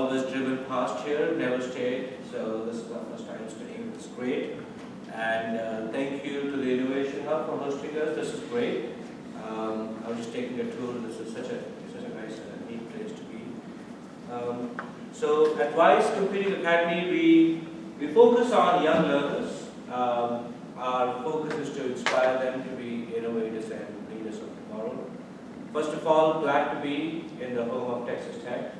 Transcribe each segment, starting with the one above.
always driven past here, never stayed. So this is our first time studying. It's great. And thank you to the Innovation Hub for hosting us. This is great. I was just taking a tour. This is such a nice and neat place to be. So at Wise Computing Academy, we focus on young learners. Our focus is to inspire them to be innovators and leaders of tomorrow. First of all, glad to be in the home of Texas Tech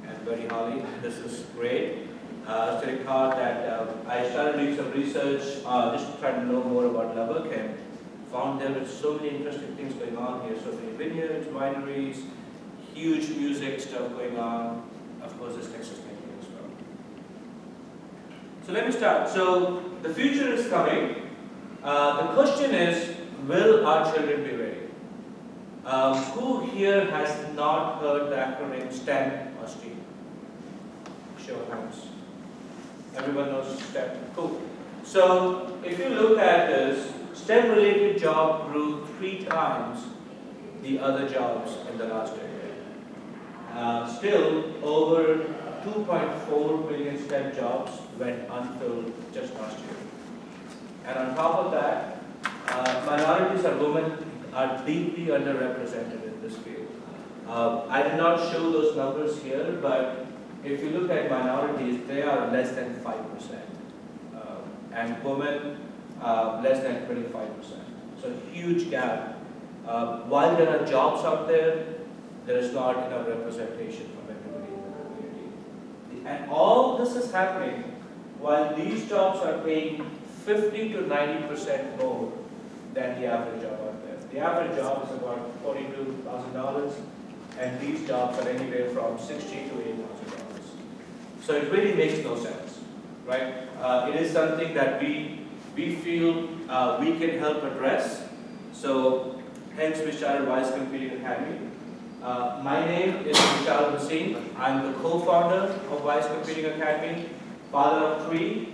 and Buddy Holly. This is great. Studying hard that I started doing some research just to try to know more about Lubbock and found there were so many interesting things going on here. So many vineyards, wineries, huge music stuff going on. Of course, there's Texas Tech here as well. So let me start. So the future is coming. The question is, will our children be ready? Who here has not heard the acronym STEM or STEAM? Show of hands. Everyone knows STEM. Cool. So if you look at this, STEM-related job grew 3 times the other jobs in the last decade. Still, over 2.4 million STEM jobs went unfilled just last year. And on top of that, minorities and women are deeply underrepresented in this field. I did not show those numbers here, but if you look at minorities, they are less than 5%. And women, less than 25%. So huge gap. While there are jobs out there, there is not enough representation from everybody in the community. And all this is happening while these jobs are paying 50 to 90% more than the average job out there. The average job is about $42,000, and these jobs are anywhere from $60,000 to $80,000. So it really makes no sense, right? It is something that we feel we can help address. So hence we started Wise Computing Academy. My name is Vishal Hussain. I'm the co-founder of Wise Computing Academy, father of 3.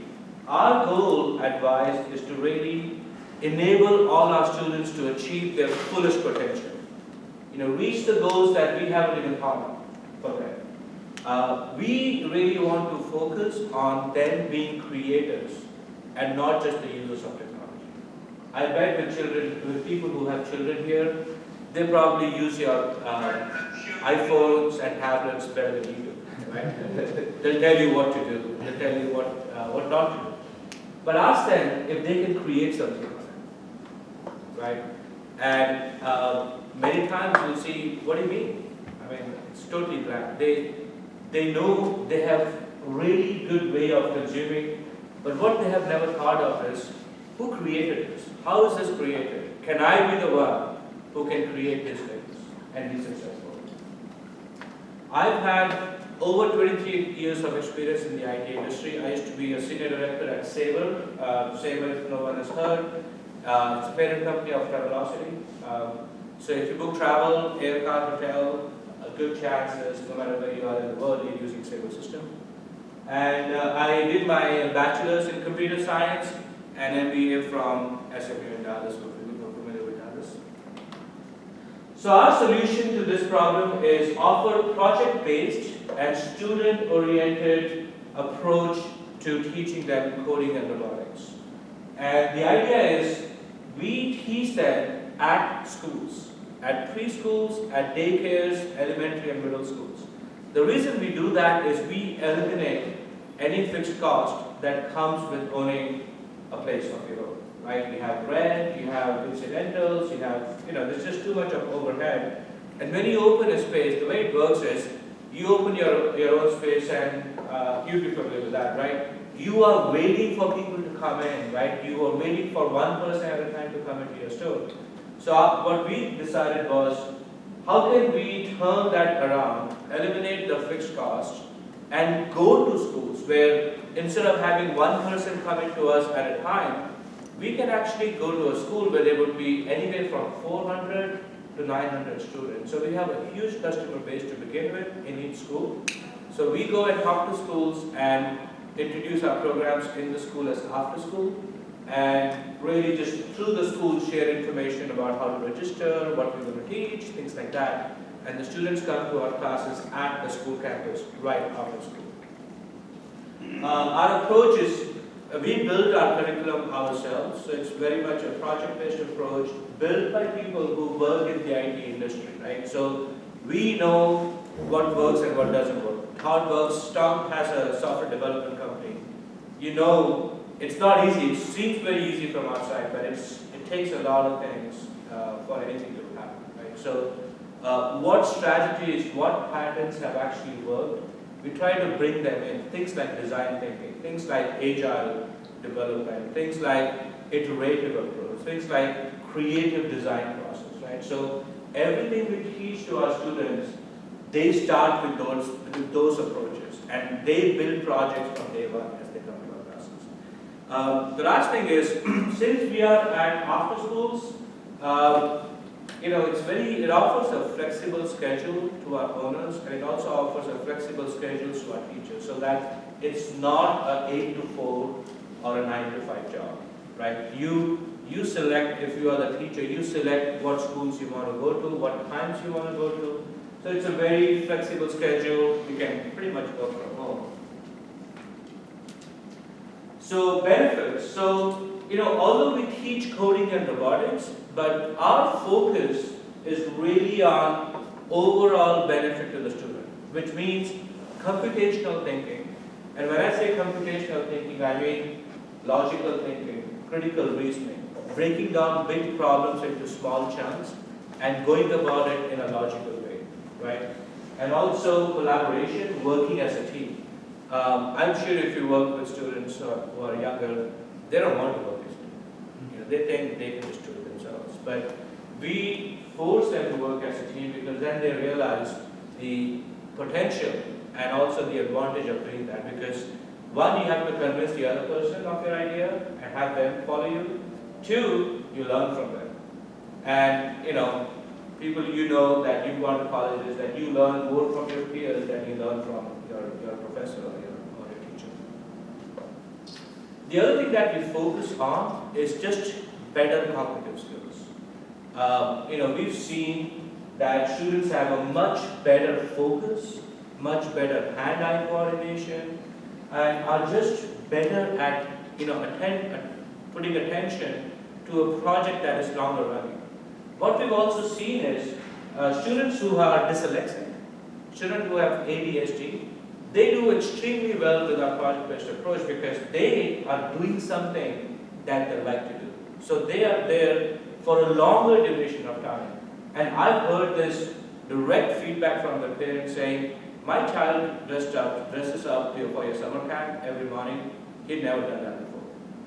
Our goal at Wise is to really enable all our students to achieve their fullest potential. Reach the goals that we haven't even thought of for them. We really want to focus on them being creators and not just the users of technology. I bet with people who have children here, they probably use your iPhones and tablets better than you do, right? They'll tell you what to do. They'll tell you what not to do. But ask them if they can create something on it, right? And many times you'll see, what do you mean? I mean, it's totally blank. They know they have really good way of consuming, but what they have never thought of is, who created this? How is this created? Can I be the one who can create these things and be successful? I've had over 23 years of experience in the IT industry. I used to be a senior director at Sabre. Sabre, if no one has heard, it's a parent company of Travelocity. So if you book travel, air, car, hotel, a good chance is no matter where you are in the world, you're using Sabre system. And I did my bachelor's in computer science and MBA from SMU in Dallas, if you're familiar with Dallas. So our solution to this problem is offer project-based and student-oriented approach to teaching them coding and robotics. And the idea is we teach them at schools, at preschools, at daycares, elementary and middle schools. The reason we do that is we eliminate any fixed cost that comes with owning a place of your own, right? You have rent, you have incidentals, you have, there's just too much of overhead. And when you open a space, the way it works is you open your own space and you'd be familiar with that, right? You are waiting for people to come in, right? You are waiting for one person at a time to come into your store. So what we decided was, how can we turn that around, eliminate the fixed cost, and go to schools where instead of having one person coming to us at a time, we can actually go to a school where there would be anywhere from 400 to 900 students. So we have a huge customer base to begin with in each school. So we go and talk to schools and introduce our programs in the school as after school, and really just through the school share information about how to register, what we're going to teach, things like that. and the students come to our classes at the school campus right after school. Our approach is, we built our curriculum ourselves, so it's very much a project-based approach built by people who work in the IT industry, right? So we know what works and what doesn't work. How it works. Tom has a software development company. You know, it's not easy. It seems very easy from outside, but it takes a lot of things for anything to happen, right? So what strategies, what patterns have actually worked, we try to bring them in. Things like design thinking, things like agile development, things like iterative approach, things like creative design process, right? So everything we teach to our students, they start with those approaches, and they build projects from day one as they come to our classes. The last thing is, since we are at after schools, it offers a flexible schedule to our owners, and it also offers a flexible schedule to our teachers, so that it's not an 8 to 4 or a 9 to 5 job, right? You select, if you are the teacher, you select what schools you want to go to, what times you want to go to. So it's a very flexible schedule. You can pretty much work from home. So benefits. So, although we teach coding and robotics, but our focus is really on overall benefit to the student, which means computational thinking. And when I say computational thinking, I mean logical thinking, critical reasoning, breaking down big problems into small chunks and going about it in a logical way, right? And also collaboration, working as a team. I'm sure if you work with students who are younger, they don't want to work as a team. They think they can just do it themselves. But we force them to work as a team because then they realize the potential and also the advantage of doing that. Because one, you have to convince the other person of your idea and have them follow you. Two, you learn from them. And people that you've gone to colleges, that you learn more from your peers than you learn from your professor or your teacher. The other thing that we focus on is just better cognitive skills. We've seen that students have a much better focus, much better hand-eye coordination, and are just better at putting attention to a project that is longer running. What we've also seen is students who are dyslexic, students who have ADHD, they do extremely well with our project-based approach because they are doing something that they like to do. So they are there for a longer duration of time. And I've heard this direct feedback from the parents saying, my child dresses up for your summer camp every morning. He'd never done that before,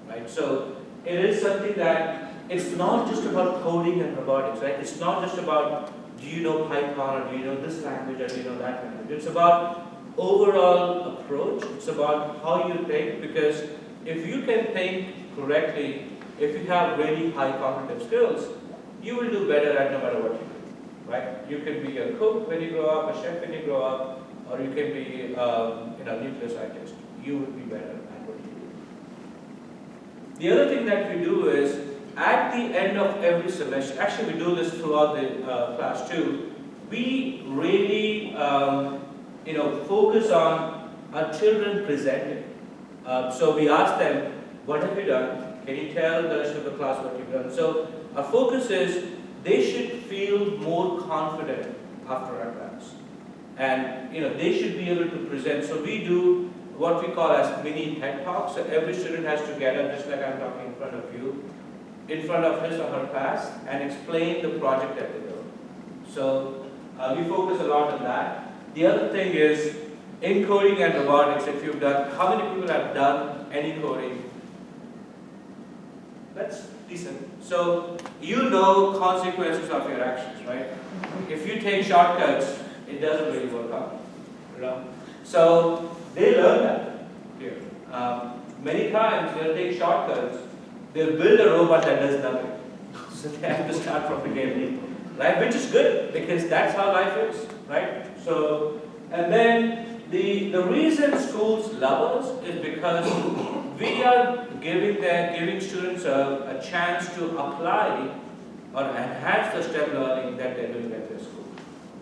right? So it is something that it's not just about coding and robotics, right? It's not just about, do you know Python, or do you know this language, or do you know that language? It's about overall approach. It's about how you think, because if you can think correctly, if you have really high cognitive skills, you will do better at no matter what you do, right? You can be a cook when you grow up, a chef when you grow up, or you can be a nuclear scientist. You will be better at what you do. The other thing that we do is, at the end of every semester, actually we do this throughout the class too, we really focus on our children presenting. So we ask them, what have you done? Can you tell the rest of the class what you've done? So our focus is, they should feel more confident after our class. And they should be able to present. So we do what we call as mini TED Talks. So every student has to get up, just like I'm talking in front of you, in front of his or her class, and explain the project that they built. So we focus a lot on that. The other thing is, in coding and robotics, if you've done, how many people have done any coding? That's decent. So you know consequences of your actions, right? If you take shortcuts, it doesn't really work out. So they learn that here. Many times they'll take shortcuts, they'll build a robot that does nothing. So they have to start from the beginning, right? Which is good, because that's how life is, right? So, and then the reason schools love us is because we are giving students a chance to apply or enhance the STEM learning that they're doing at their school,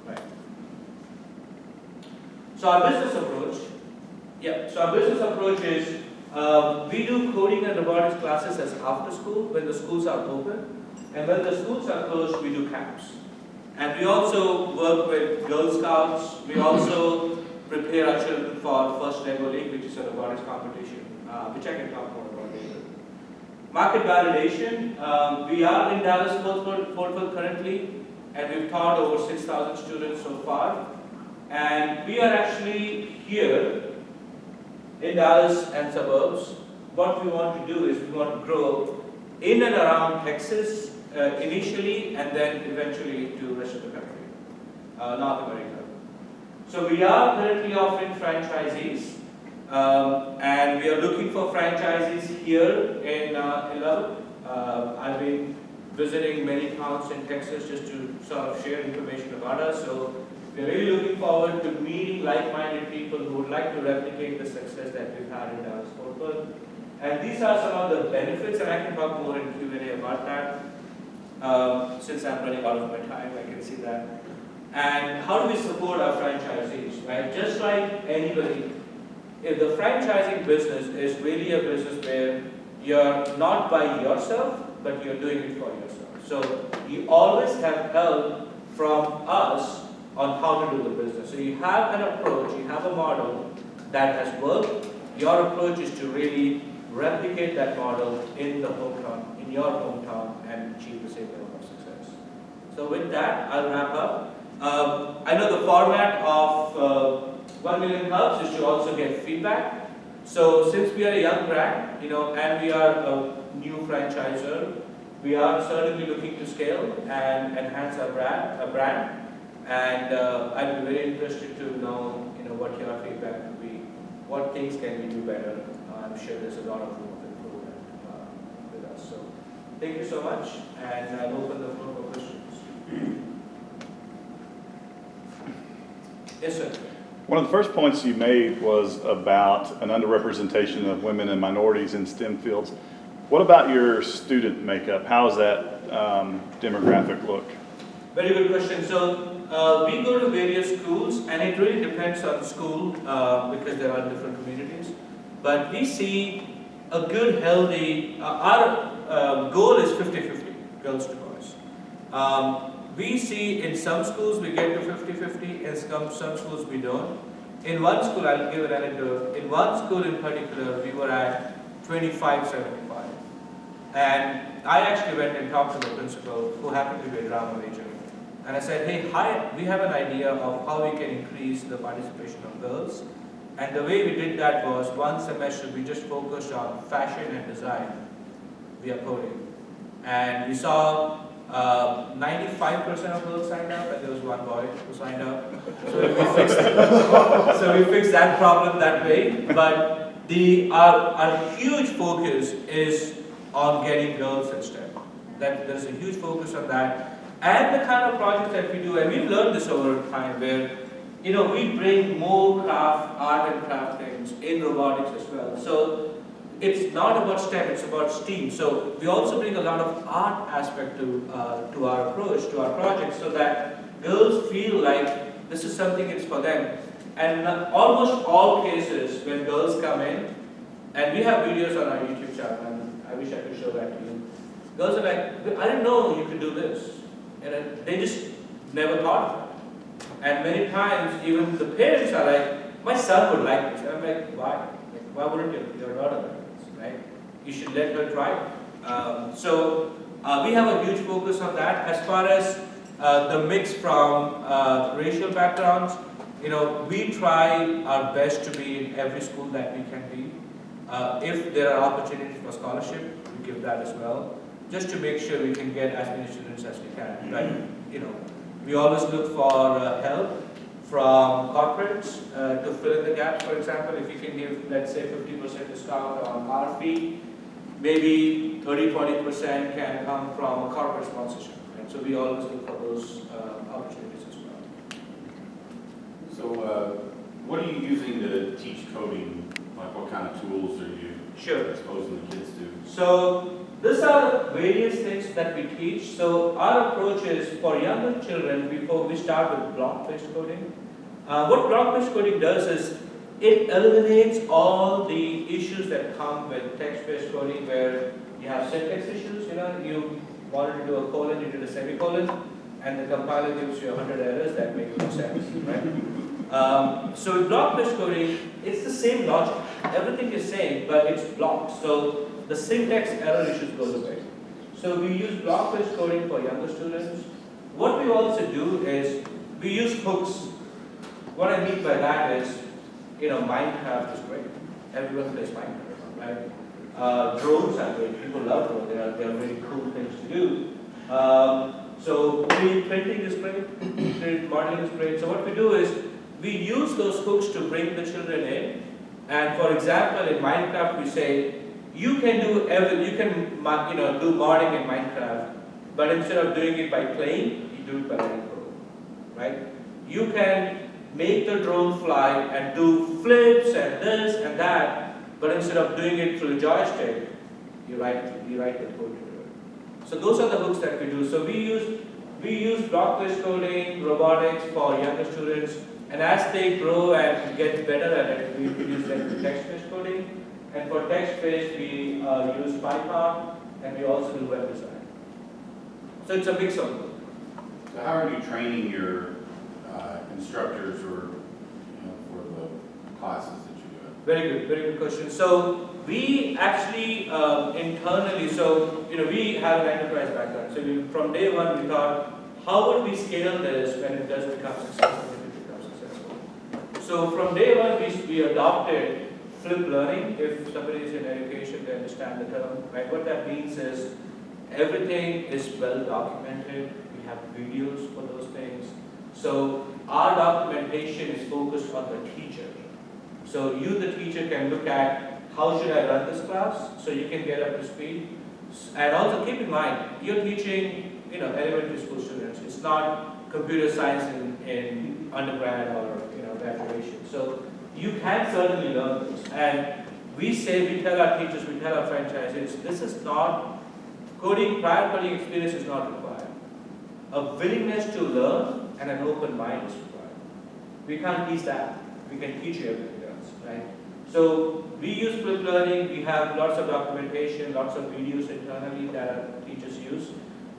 right? So our business approach, is we do coding and robotics classes as after school when the schools are open, and when the schools are closed, we do camps. And we also work with Girl Scouts. We also prepare our children for First Lego League, which is a robotics competition, which I can talk more about later. Market validation, we are in Dallas-Fort Worth currently, and we've taught over 6,000 students so far. And we are actually here in Dallas and suburbs. What we want to do is we want to grow in and around Texas initially, and then eventually to the rest of the country, North America. So we are currently offering franchisees, and we are looking for franchisees here in Lubbock. I've been visiting many towns in Texas just to sort of share information about us. So we're really looking forward to meeting like-minded people who would like to replicate the success that we've had in Dallas-Fort Worth. And these are some of the benefits, and I can talk more in Q&A about that. Since I'm running out of my time, I can see that. And how do we support our franchisees, right? Just like anybody, if the franchising business is really a business where you're not by yourself, but you're doing it for yourself. So you always have help from us on how to do the business. So you have an approach, you have a model that has worked. Your approach is to really replicate that model in the hometown, in your hometown, and achieve the same level of success. So with that, I'll wrap up. I know the format of 1 Million Hubs is to also get feedback. So since we are a young brand, and we are a new franchisor, we are certainly looking to scale and enhance our brand. And I'd be very interested to know, what your feedback would be. What things can we do better? I'm sure there's a lot of room for improvement with us. So thank you so much, and I'll open the floor for questions. Yes, sir. One of the first points you made was about an underrepresentation of women and minorities in STEM fields. What about your student makeup? How does that demographic look? Very good question. So we go to various schools, and it really depends on the school because there are different communities. But we see a good, healthy, our goal is 50-50, girls to boys. We see in some schools we get to 50-50, in some schools we don't. In one school, I'll give an anecdote, in one school in particular, we were at 25-75. And I actually went and talked to the principal, who happened to be a drama major. And I said, hey, we have an idea of how we can increase the participation of girls. And the way we did that was, one semester we just focused on fashion and design via coding. And we saw 95% of girls signed up, and there was one boy who signed up. So we fixed that problem that way. But our huge focus is on getting girls in STEM. There's a huge focus on that. And the kind of projects that we do, and we've learned this over time, where we bring more art and craft things in robotics as well. So it's not about STEM, it's about STEAM. So we also bring a lot of art aspect to our approach, to our projects, so that girls feel like this is something it's for them. And in almost all cases, when girls come in, and we have videos on our YouTube channel, and I wish I could show that to you. Girls are like, I didn't know you could do this. And they just never thought of it. And many times, even the parents are like, my son would like this. And I'm like, why? Why wouldn't you? You're not a parent, right? You should let her try. So we have a huge focus on that. As far as the mix from racial backgrounds, we try our best to be in every school that we can be. If there are opportunities for scholarship, we give that as well, just to make sure we can get as many students as we can. But we always look for help from corporates to fill in the gaps. For example, if you can give, let's say, 50% discount on our fee, maybe 30-20% can come from a corporate sponsorship. Right? So we always look for those opportunities as well. So what are you using to teach coding? Like what kind of tools are you exposing the kids to? So these are various things that we teach. So our approach is for younger children, we start with block-based coding. What block-based coding does is it eliminates all the issues that come with text-based coding where you have syntax issues, you wanted to do a colon, you did a semicolon, and the compiler gives you 100 errors that make no sense, right? So with block-based coding, it's the same logic. Everything is same, but it's blocked. So the syntax error issues goes away. So we use block-based coding for younger students. What we also do is we use hooks. What I mean by that is, Minecraft is great. Everyone plays Minecraft, right? Drones are great. People love drones. They are really cool things to do. So 3D printing is great. 3D modeling is great. So what we do is we use those hooks to bring the children in. And for example, in Minecraft, we say you can do do modding in Minecraft, but instead of doing it by playing, you do it by writing code, right? You can make the drone fly and do flips and this and that, but instead of doing it through a joystick, you write the code to do it. So those are the hooks that we do. So we use block-based coding, robotics for younger students, and as they grow and get better at it, we use text-based coding. And for text-based, we use Python, and we also do web design. So it's a mix of both. So how are you training your instructors or for the classes that you do? Very good question. So we actually internally, we have an enterprise background. So from day one, we thought, how would we scale this when it does become successful? So from day one, we adopted flipped learning. If somebody is in education, they understand the term, right? What that means is everything is well documented. We have videos for those things. So our documentation is focused on the teacher. So you, the teacher, can look at how should I run this class, so you can get up to speed. And also keep in mind, you're teaching, elementary school students. It's not computer science in undergrad or graduation. So you can certainly learn this. And we tell our teachers, we tell our franchisees, this is not prior coding experience is not required. A willingness to learn and an open mind is required. We can't teach that. We can teach you everything else, right? So we use flipped learning. We have lots of documentation, lots of videos internally that our teachers use.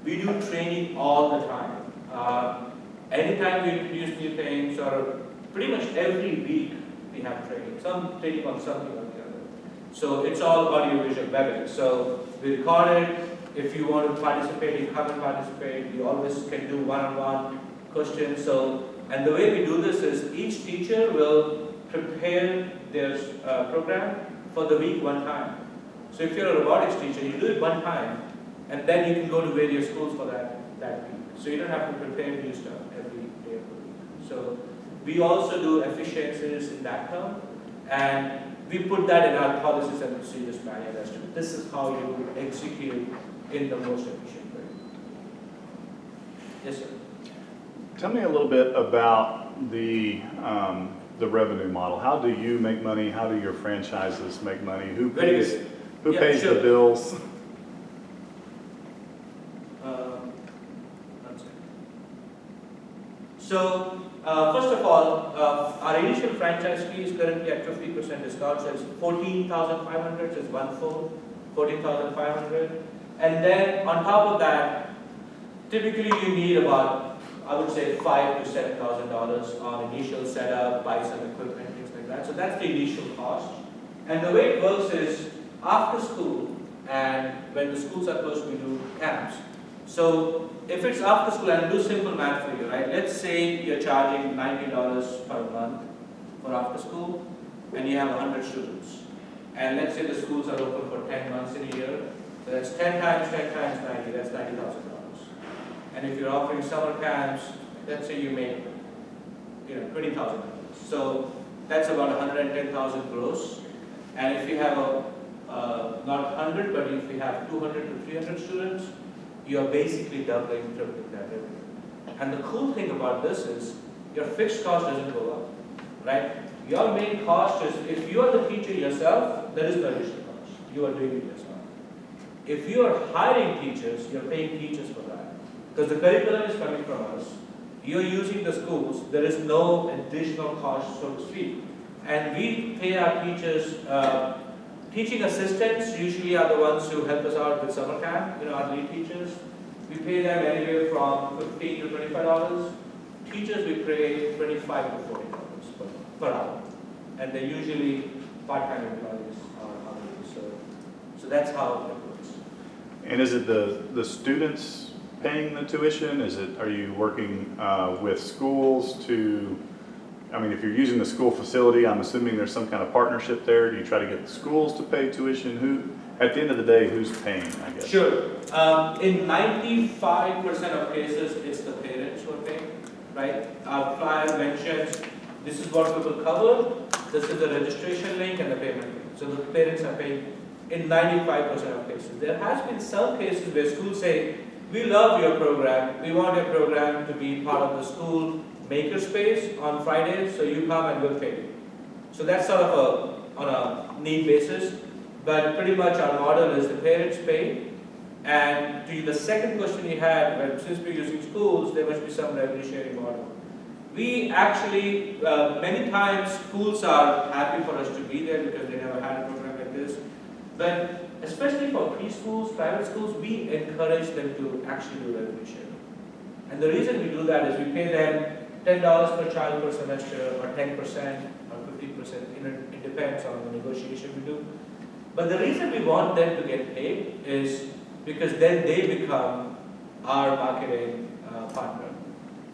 We do training all the time. Anytime we introduce new things, or pretty much every week we have training. Some training on something or the other. So it's all audio-visual WebEx. So we record it. If you want to participate, you come and participate. You always can do one-on-one questions. And the way we do this is each teacher will prepare their program for the week one time. So if you're a robotics teacher, you do it one time, and then you can go to various schools for that week. So you don't have to prepare new stuff every day of the week. So we also do efficiencies in that term, and we put that in our policies and procedures manual as to this is how you would execute in the most efficient way. Yes, sir. Tell me a little bit about the revenue model. How do you make money? How do your franchises make money? Who pays the bills? So, first of all, our initial franchise fee is currently at 50% discount, so it's $14,500, so it's 1/4, $14,500. And then on top of that, typically you need about, I would say, $5,000 to $7,000 on initial setup, buy some equipment, things like that. So that's the initial cost. And the way it works is after school, and when the schools are closed, we do camps. So if it's after school, and do simple math for you, right? Let's say you're charging $90 per month for after school, and you have 100 students. And let's say the schools are open for 10 months in a year. So that's 10 times 90, that's $90,000. And if you're offering summer camps, let's say you make $20,000. So that's about $110,000 gross. And if you have not 100, but if you have 200 to 300 students, you are basically doubling, tripling that revenue. And the cool thing about this is your fixed cost doesn't go up, right? Your main cost is, if you are the teacher yourself, there is no additional cost. You are doing it yourself. If you are hiring teachers, you're paying teachers for that. Because the curriculum is coming from us. you're using the schools, there is no additional cost, so to speak. And we pay our teachers, teaching assistants usually are the ones who help us out with summer camp, our lead teachers. We pay them anywhere from $15 to $25. Teachers we pay $25 to $40 per hour. And they're usually part-time employees or hourly. So that's how it works. And is it the students paying the tuition? Are you working with schools to, if you're using the school facility, I'm assuming there's some kind of partnership there. Do you try to get the schools to pay tuition? At the end of the day, who's paying, I guess? Sure. In 95% of cases, it's the parents who are paying, right? Our flyer mentions, this is what we will cover, this is the registration link and the payment link. So the parents are paying in 95% of cases. There has been some cases where schools say, we love your program, we want your program to be part of the school makerspace on Fridays, so you come and we'll pay you. So that's sort of on a need basis, but pretty much our model is the parents pay. And to the second question you had, since we're using schools, there must be some revenue sharing model. We actually, many times schools are happy for us to be there because they never had a program like this. But especially for preschools, private schools, we encourage them to actually do revenue sharing. And the reason we do that is we pay them $10 per child per semester, or 10% or 15%, it depends on the negotiation we do. But the reason we want them to get paid is because then they become our marketing partner.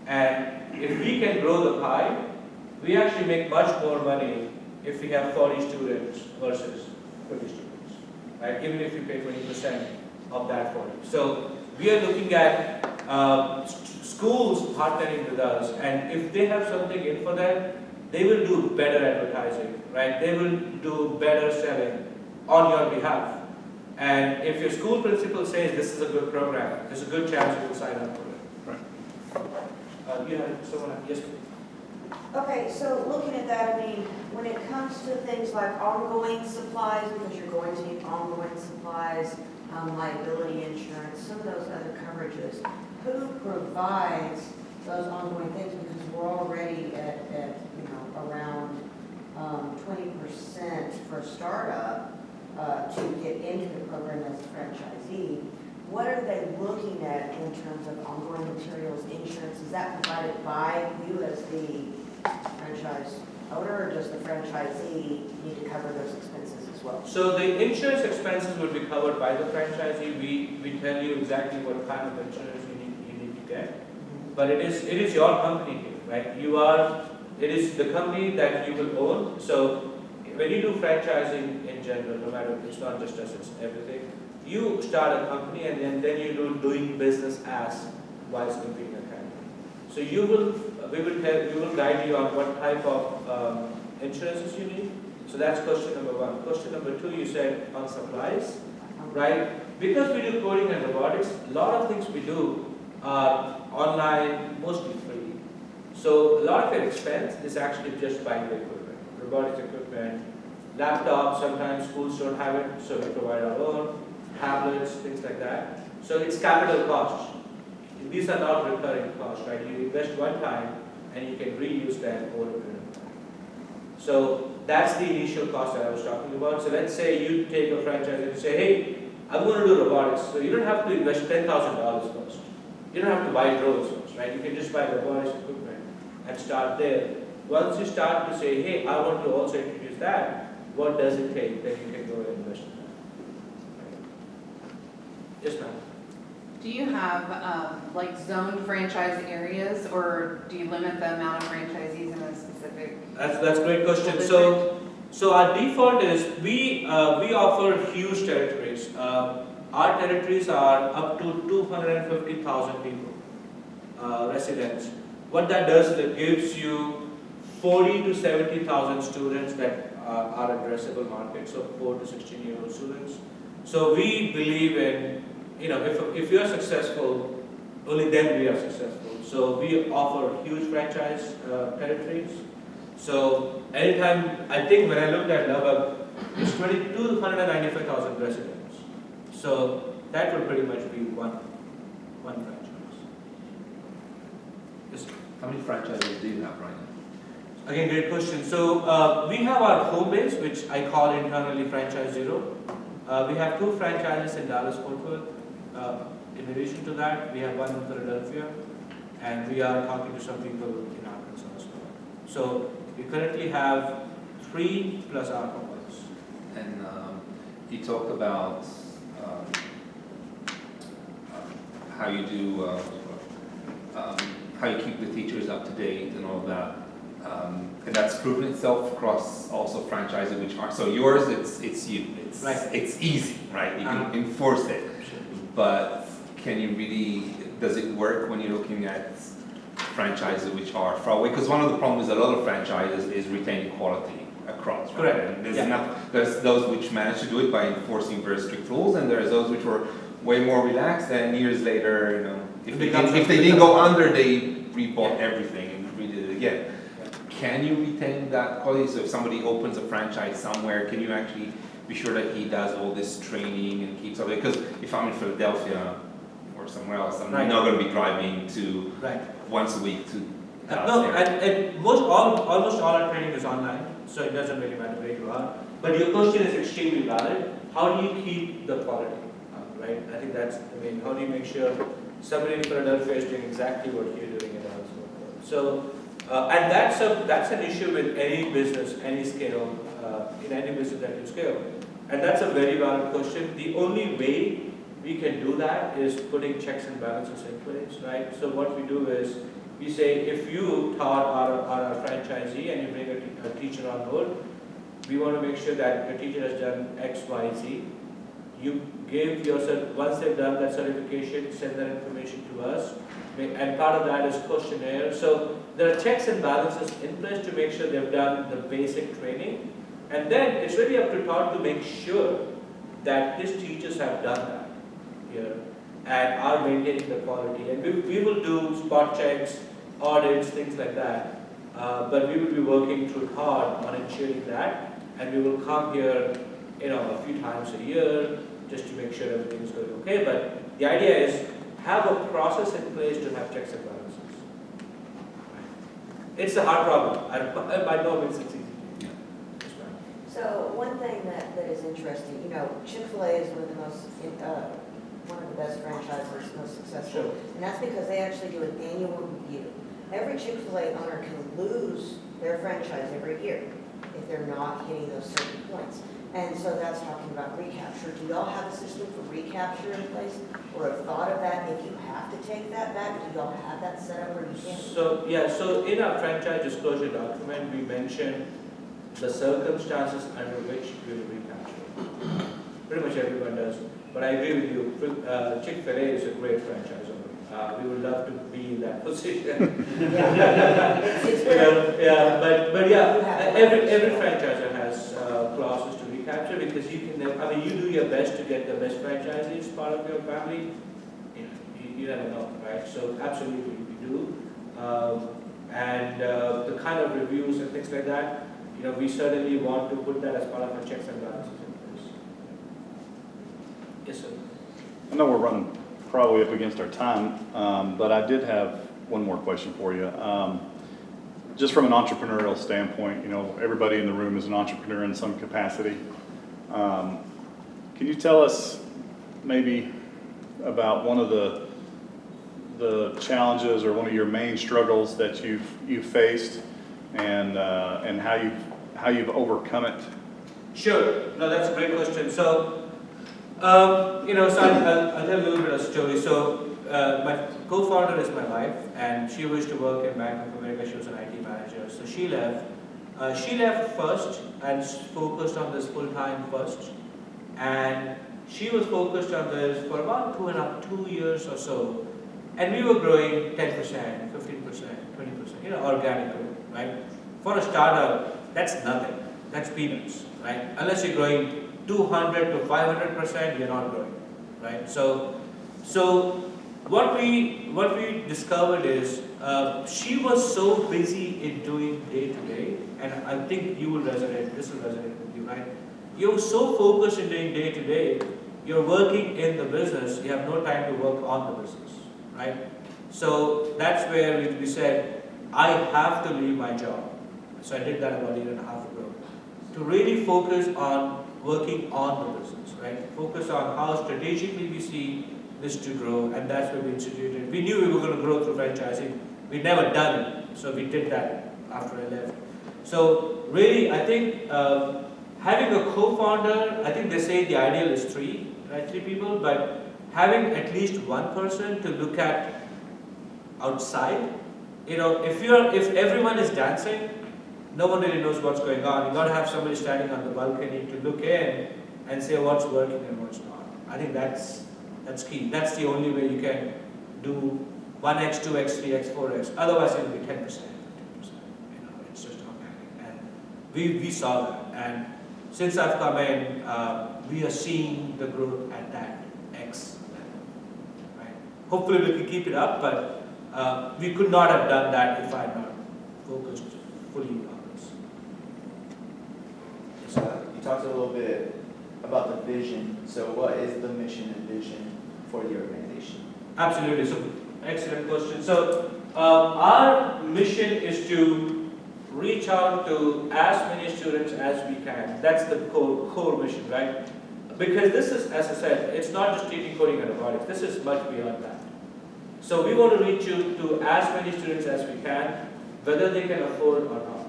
And if we can grow the pie, we actually make much more money if we have 40 students versus 50 students, right? Even if you pay 20% of that 40. So we are looking at schools partnering with us, and if they have something in for them, they will do better advertising, right? They will do better selling on your behalf. And if your school principal says this is a good program, there's a good chance you will sign up for it. Right. You have someone, yes? Okay, so looking at that, when it comes to things like ongoing supplies, because you're going to need ongoing supplies, liability insurance, some of those other coverages, who provides those ongoing things? Because we're already at around 20% for a startup to get into the program as a franchisee. What are they looking at in terms of ongoing materials, insurance? Is that provided by you as the franchise owner, or does the franchisee need to cover those expenses as well? So the insurance expenses will be covered by the franchisee. We tell you exactly what kind of insurance you need to get. But it is your company here, right? It is the company that you will own. So when you do franchising in general, no matter, it's not just us, it's everything. You start a company and then you do doing business as whilst competing academy. So we will guide you on what type of insurances you need. So that's question number one. Question number two, you said on supplies, right? Because we do coding and robotics, a lot of things we do are online, mostly free. So a lot of your expense is actually just buying the equipment, robotics equipment, laptops. Sometimes schools don't have it, so we provide our own. Tablets, things like that. So it's capital costs. These are not recurring costs, right? You invest one time and you can reuse them over a period of time. So that's the initial cost that I was talking about. So let's say you take a franchise and you say, hey, I'm going to do robotics. So you don't have to invest $10,000 first. You don't have to buy drones first, right? You can just buy robotics equipment and start there. Once you start to say, hey, I want to also introduce that, what does it take? Then you can go and invest in that. Yes, ma'am. Do you have zoned franchise areas, or do you limit the amount of franchisees in a specific? That's a great question. So our default is we offer huge territories. Our territories are up to 250,000 people, residents. What that does is it gives you 40 to 70,000 students that are addressable market. So 4 to 16-year-old students. So we believe in, if you are successful, only then we are successful. So we offer huge franchise territories. So anytime, I think when I looked at Lubbock, it's 295,000 residents. So that would pretty much be one franchise. Yes. How many franchises do you have right now? Again, great question. So we have our home base, which I call internally Franchise Zero. We have 2 franchises in Dallas-Fort Worth. In addition to that, we have one in Philadelphia, and we are talking to some people in Arkansas as well. So we currently have 3 plus our companies. And you talked about how you do, how you keep the teachers up to date and all of that. And that's proven itself across also franchises which are, so yours, it's you, Right. it's easy, right? You can enforce it. But can you really, does it work when you're looking at franchises which are far away? Because one of the problems with a lot of franchises is retaining quality across, right? Correct. And there's Yeah. enough, there's those which manage to do it by enforcing very strict rules, and there's those which were way more relaxed, and years later, you know, if they didn't go under, they rebought everything and redid it again. Can you retain that quality? So if somebody opens a franchise somewhere, can you actually be sure that he does all this training and keeps up? Because if I'm in Philadelphia or somewhere else, I'm Right. not going to be driving to Right. once a week to Dallas. No, there. and almost all our training is online, so it doesn't really matter where you are. But your question is extremely valid. How do you keep the quality, right? I think that's, how do you make sure somebody in Philadelphia is doing exactly what you're doing in Dallas? So, and that's an issue with any business, any scale, in any business that you scale. And that's a very valid question. The only way we can do that is putting checks and balances in place, right? So what we do is, we say, if you taught our franchisee and you bring a teacher on board, we want to make sure that your teacher has done X, Y, Z. You give yourself, once they've done that certification, send that information to us. And part of that is questionnaire. So there are checks and balances in place to make sure they've done the basic training. And then it's really up to Todd to make sure that his teachers have done that here and are maintaining the quality. And we will do spot checks, audits, things like that. But we will be working through hard on ensuring that. And we will come here, a few times a year just to make sure everything is going okay. But the idea is have a process in place to have checks and balances. It's a hard problem. By no means it's easy. Yeah. So one thing that is interesting, Chick-fil-A is one of the best franchises, most successful. Sure. And that's because they actually do an annual review. Every Chick-fil-A owner can lose their franchise every year if they're not hitting those certain points. And so that's talking about recapture. Do y'all have a system for recapture in place? Or have thought of that if you have to take that back? Do y'all have that set up where you can? So in our franchise disclosure document, we mention the circumstances under which we will recapture. Pretty much everyone does. But I agree with you, Chick-fil-A is a great franchise owner. We would love to be in that position. Every franchisor has clauses to recapture because you can, you do your best to get the best franchisees part of your family. You never know, right? So absolutely we do. And the kind of reviews and things like that, we certainly want to put that as part of our checks and balances in place. Yes, sir. I know we're running probably up against our time, but I did have one more question for you. Just from an entrepreneurial standpoint, everybody in the room is an entrepreneur in some capacity. Can you tell us maybe about one of the challenges or one of your main struggles that you've faced and how you've overcome it? Sure. No, that's a great question. So, I'll tell a little bit of a story. So, my co-founder is my wife, and she used to work in Bank of America. She was an IT manager. So she left. She left first and focused on this full-time first. And she was focused on this for about 2 years or so. And we were growing 10%, 15%, 20%, organically, right? For a startup, that's nothing. That's peanuts, right? Unless you're growing 200 to 500%, you're not growing, right? So what we discovered is she was so busy in doing day to day, and I think this will resonate with you, right? You're so focused in doing day to day, you're working in the business, you have no time to work on the business, right? So that's where we said, I have to leave my job. So I did that about a year and a half ago. To really focus on working on the business, right? Focus on how strategically we see this to grow, and that's where we instituted. We knew we were going to grow through franchising. We'd never done it, so we did that after I left. So really, I think having a co-founder, I think they say the ideal is three, right? 3 people, but having at least one person to look at outside. You know, if everyone is dancing, no one really knows what's going on. You got to have somebody standing on the balcony to look in and say what's working and what's not. I think that's key. That's the only way you can do 1x, 2x, 3x, 4x. Otherwise, it'll be 10%, 15%. You know, it's just not happening. And we saw that. And since I've come in, we are seeing the growth at that X level. Right? Hopefully, we can keep it up, but we could not have done that if I had not focused fully on this. You talked a little bit about the vision. So what is the mission and vision for the organization? Absolutely. So, excellent question. So, our mission is to reach out to as many students as we can. That's the core mission, right? Because this is, as I said, it's not just teaching coding and robotics. This is much beyond that. So, we want to reach you to as many students as we can, whether they can afford or not.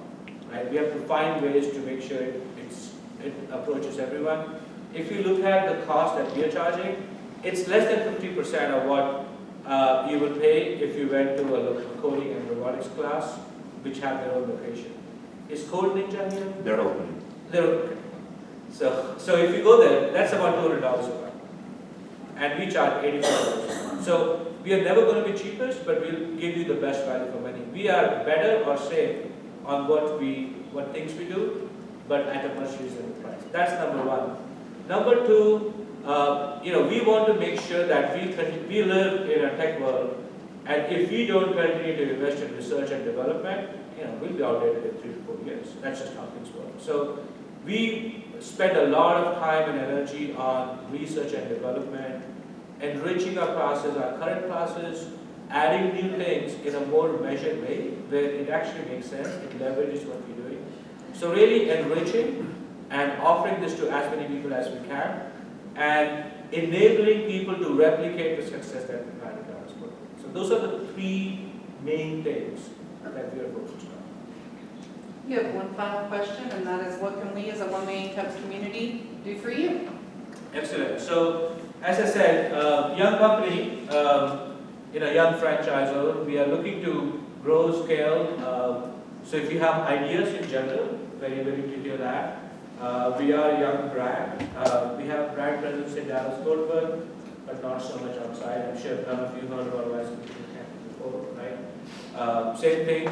Right? We have to find ways to make sure it approaches everyone. If you look at the cost that we are charging, it's less than 50% of what you would pay if you went to a local coding and robotics class, which have their own location. Is Code Ninja here? They're open. They're open. So if you go there, that's about $200 a month. And we charge $85. So we are never going to be cheapest, but we'll give you the best value for money. We are better or same on what things we do, but at a much reasonable price. That's number one. Number two, we want to make sure that we live in a tech world, and if we don't continue to invest in research and development, we'll be outdated in 3 to 4 years. That's just how things work. So we spend a lot of time and energy on research and development, enriching our classes, our current classes, adding new things in a more measured way, where it actually makes sense, it leverages what we're doing. So really enriching and offering this to as many people as we can, and enabling people to replicate the success that we've had in our school. So those are the 3 main things that we are focused on. You have one final question, and that is, what can we as a 1 Million Cups community do for you? Excellent. So, as I said, young company, young franchisor, we are looking to grow, scale. So if you have ideas in general, very willing to hear that. We are a young brand. We have brand presence in Dallas-Fort Worth, but not so much outside. I'm sure none of you heard about Wise before, right? Same thing.